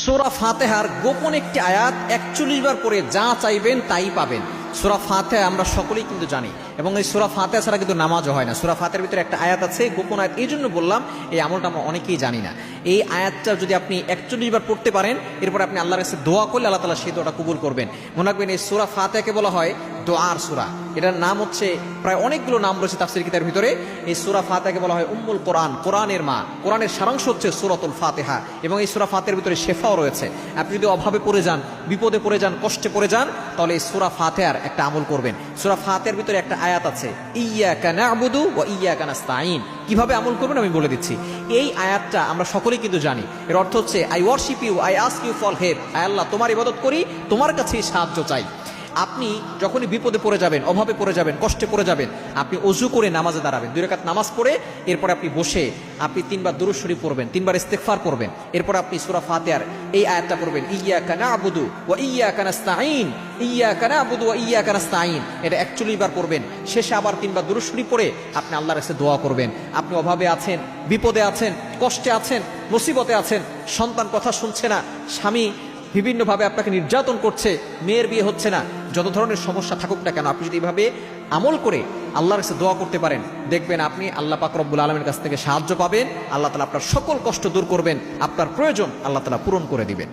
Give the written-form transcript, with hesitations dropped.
সূরা ফাতিহার গোপন একটি আয়াত 41 বার পড়ে যা চাইবেন তাই পাবেন। সূরা ফাতিহা আমরা সকলেই কিন্তু জানি, এবং এই সূরা ফাতিহা ছাড়া কিন্তু নামাজও হয় না। সূরা ফাতিহার ভিতরে একটা আয়াত আছে, গোপন আয়াত, এই জন্য বললাম এই আমলটা আমরা অনেকেই জানি না। এই আয়াতটা যদি আপনি 41 বার পড়তে পারেন, এরপর আপনি আল্লাহর কাছে দোয়া করলে আল্লাহ তাআলা সেই দোয়াটা কবুল করবেন। মনে রাখবেন, এই সূরা ফাতিহাকে বলা হয় দোয়ার সূরা। এটার নাম হচ্ছে, প্রায় অনেকগুলো নাম রয়েছে তাফসীর কিতাবের ভিতরে। এই সূরা ফাতিহাকে বলা হয় উম্মুল কোরআন, কোরআনের মা। কোরআনের সারাংশ হচ্ছে সূরাতুল ফাতিহা, এবং এই সূরা ফাতিহার ভিতরে শেফাও রয়েছে। আপনি যদি অভাবে পড়ে যান, বিপদে পড়ে যান, কষ্টে পড়ে যান, তাহলে এই সূরা ফাতিহার একটা আমল করবেন। সূরা ফাতিহার ভিতরে একটা আয়াত আছে, ইয়্যাকা না'বুদু ওয়া ইয়্যাকা নাস্তাঈন। কিভাবে আমল করবেন আমি বলে দিচ্ছি। এই আয়াতটা আমরা সকলেই কিন্তু জানি। এর অর্থ হচ্ছে, I worship you, I ask you for help. আয় আল্লাহ, তোমার ইবাদত করি, তোমার কাছেই সাহায্য চাই। আপনি যখনই বিপদে পড়ে যাবেন, অভাবে পড়ে যাবেন, কষ্টে পড়ে যাবেন, আপনি ওযু করে নামাজে দাঁড়াবেন। 2 রাকাত নামাজ পড়ে এরপর আপনি বসে আপনি 3 বার দুরূদ শরীফ পড়বেন, 3 বার ইস্তেগফার করবেন। এরপর আপনি সূরা ফাতিহার এই আয়াতটা পড়বেন, ইয়্যাকা না'বুদু ওয়া ইয়্যাকা নাস্তাঈন, ইয়্যাকা না'বুদু ওয়া ইয়্যাকা নাস্তাঈন। এটা 41 বার পড়বেন। শেষে আবার 3 বার দুরূদ শরীফ পড়ে আপনি আল্লাহর কাছে দোয়া করবেন। আপনি অভাবে আছেন, বিপদে আছেন, কষ্টে আছেন, মুসিবতে আছেন, সন্তান কথা শুনছে না, স্বামী বিভিন্নভাবে আপনাকে নির্যাতন করছে, মেয়ের বিয়ে হচ্ছে না, যত ধরনের সমস্যা থাকুক না কেন, আপনি যদি এইভাবে আমল করে আল্লাহর কাছে দোয়া করতে পারেন, দেখবেন আপনি আল্লাহ পাক রব্বুল আলামিনের কাছ থেকে সাহায্য পাবেন। আল্লাহ তাআলা আপনার সকল কষ্ট দূর করবেন, আপনার প্রয়োজন আল্লাহ তাআলা পূরণ করে দিবেন।